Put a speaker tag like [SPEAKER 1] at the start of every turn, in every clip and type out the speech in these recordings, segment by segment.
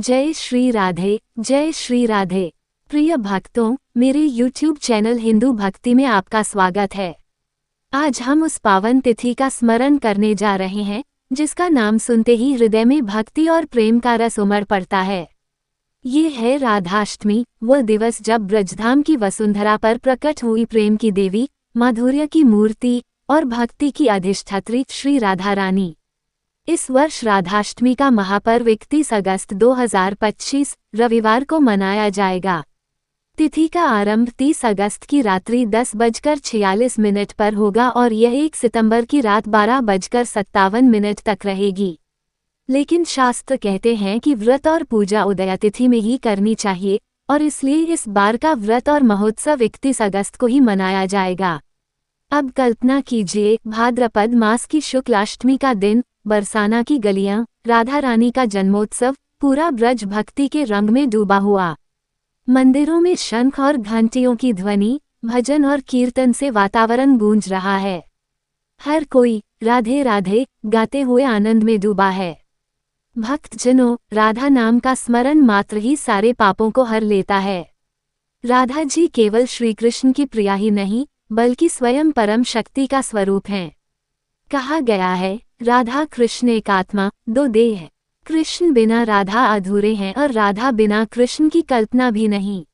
[SPEAKER 1] जय श्री राधे, जय श्री राधे। प्रिय भक्तों, मेरे YouTube चैनल हिंदू भक्ति में आपका स्वागत है। आज हम उस पावन तिथि का स्मरण करने जा रहे हैं जिसका नाम सुनते ही हृदय में भक्ति और प्रेम का रस उमड़ पड़ता है। ये है राधाष्टमी, वह दिवस जब ब्रजधाम की वसुंधरा पर प्रकट हुई प्रेम की देवी, माधुर्य की मूर्ति और भक्ति की अधिष्ठात्री श्री राधा रानी। इस वर्ष राधाष्टमी का महापर्व 31 अगस्त 2025 रविवार को मनाया जाएगा। तिथि का आरंभ 30 अगस्त की रात्रि 10:46 पर होगा और यह 1 सितंबर की रात 12:57 तक रहेगी। लेकिन शास्त्र कहते हैं कि व्रत और पूजा उदया तिथि में ही करनी चाहिए और इसलिए इस बार का व्रत और महोत्सव 31 अगस्त को ही मनाया जाएगा। अब कल्पना कीजिए, भाद्रपद मास की शुक्ल अष्टमी का दिन, बरसाना की गलियां, राधा रानी का जन्मोत्सव, पूरा ब्रज भक्ति के रंग में डूबा हुआ। मंदिरों में शंख और घंटियों की ध्वनि, भजन और कीर्तन से वातावरण गूंज रहा है। हर कोई राधे राधे गाते हुए आनंद में डूबा है। भक्तजनों, राधा नाम का स्मरण मात्र ही सारे पापों को हर लेता है। राधा जी केवल श्री कृष्ण की प्रिया ही नहीं बल्कि स्वयं परम शक्ति का स्वरूप हैं। कहा गया है, राधा कृष्ण एक आत्मा, दो देह। कृष्ण बिना राधा अधूरे हैं और राधा बिना कृष्ण की कल्पना भी नहीं।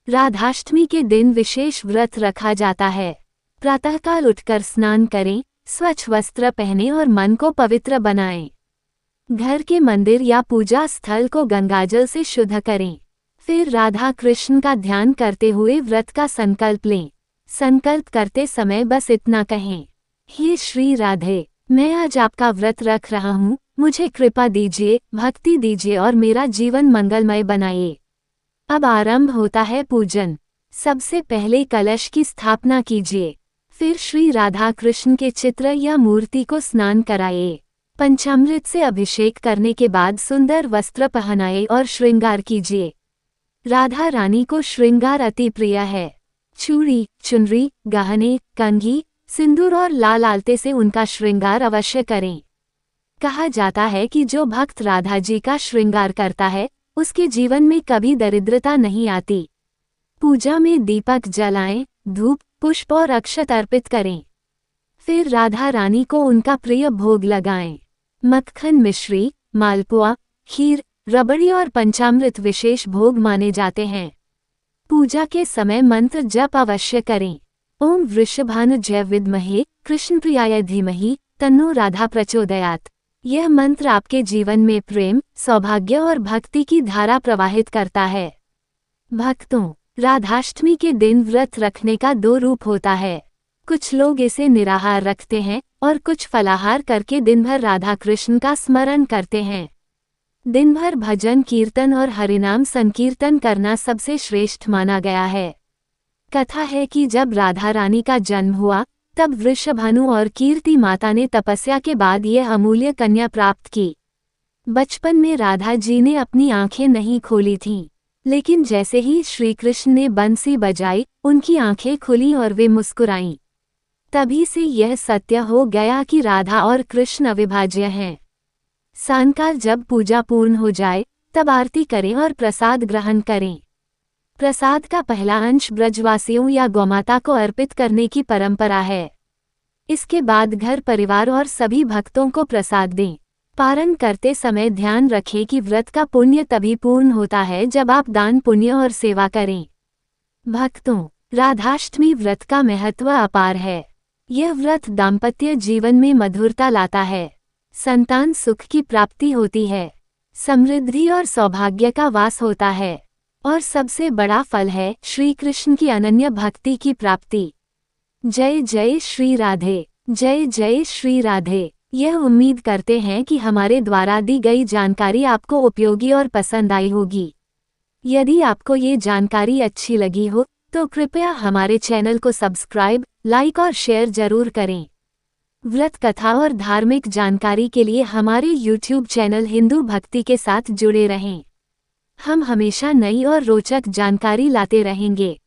[SPEAKER 1] राधाष्टमी के दिन विशेष व्रत रखा जाता है। प्रातःकाल उठकर स्नान करें, स्वच्छ वस्त्र पहनें और मन को पवित्र बनाएं। घर के मंदिर या पूजा स्थल को गंगाजल से शुद्ध करें। फिर राधा कृष्ण का ध्यान करते हुए व्रत का संकल्प लें। संकल्प करते समय बस इतना कहें, हे श्री राधे, मैं आज आपका व्रत रख रहा हूँ, मुझे कृपा दीजिए, भक्ति दीजिए और मेरा जीवन मंगलमय बनाइए। अब आरंभ होता है पूजन। सबसे पहले कलश की स्थापना कीजिए। फिर श्री राधा कृष्ण के चित्र या मूर्ति को स्नान कराइए। पंचामृत से अभिषेक करने के बाद सुंदर वस्त्र पहनाए और श्रृंगार कीजिए। राधा रानी को श्रृंगार अति प्रिय है। चूड़ी, चुनरी, गहने, कंघी, सिंदूर और लाल आलते से उनका श्रृंगार अवश्य करें। कहा जाता है कि जो भक्त राधा जी का श्रृंगार करता है उसके जीवन में कभी दरिद्रता नहीं आती। पूजा में दीपक जलाएं, धूप, पुष्प और अक्षत अर्पित करें। फिर राधा रानी को उनका प्रिय भोग लगाएं। मक्खन, मिश्री, मालपुआ, खीर, रबड़ी और पंचामृत विशेष भोग माने जाते हैं। पूजा के समय मंत्र जप अवश्य करें। ओम वृषभानुजय विद्महे कृष्णप्रियाय धीमहि तन्नो राधा प्रचोदयात्। यह मंत्र आपके जीवन में प्रेम, सौभाग्य और भक्ति की धारा प्रवाहित करता है। भक्तों, राधाष्टमी के दिन व्रत रखने का दो रूप होता है। कुछ लोग इसे निराहार रखते हैं और कुछ फलाहार करके दिन भर राधा कृष्ण का स्मरण करते हैं। दिन भर भजन, कीर्तन और हरिनाम संकीर्तन करना सबसे श्रेष्ठ माना गया है। कथा है कि जब राधा रानी का जन्म हुआ तब वृषभानु और कीर्ति माता ने तपस्या के बाद यह अमूल्य कन्या प्राप्त की। बचपन में राधा जी ने अपनी आंखें नहीं खोली थीं, लेकिन जैसे ही श्री कृष्ण ने बंसी बजाई उनकी आंखें खुलीं और वे मुस्कुराईं। तभी से यह सत्य हो गया कि राधा और कृष्ण अविभाज्य हैं। सायंकाल जब पूजा पूर्ण हो जाए तब आरती करें और प्रसाद ग्रहण करें। प्रसाद का पहला अंश ब्रजवासियों या गौमाता को अर्पित करने की परंपरा है। इसके बाद घर परिवार और सभी भक्तों को प्रसाद दें। पारण करते समय ध्यान रखें कि व्रत का पुण्य तभी पूर्ण होता है जब आप दान, पुण्य और सेवा करें। भक्तों, राधाष्टमी व्रत का महत्व अपार है। यह व्रत दाम्पत्य जीवन में मधुरता लाता है, संतान सुख की प्राप्ति होती है, समृद्धि और सौभाग्य का वास होता है और सबसे बड़ा फल है श्री कृष्ण की अनन्य भक्ति की प्राप्ति। जय जय श्री राधे, जय जय श्री राधे। यह उम्मीद करते हैं कि हमारे द्वारा दी गई जानकारी आपको उपयोगी और पसंद आई होगी। यदि आपको ये जानकारी अच्छी लगी हो तो कृपया हमारे चैनल को सब्सक्राइब, लाइक और शेयर जरूर करें। व्रत कथा और धार्मिक जानकारी के लिए हमारे YouTube चैनल हिंदू भक्ति के साथ जुड़े रहें। हम हमेशा नई और रोचक जानकारी लाते रहेंगे।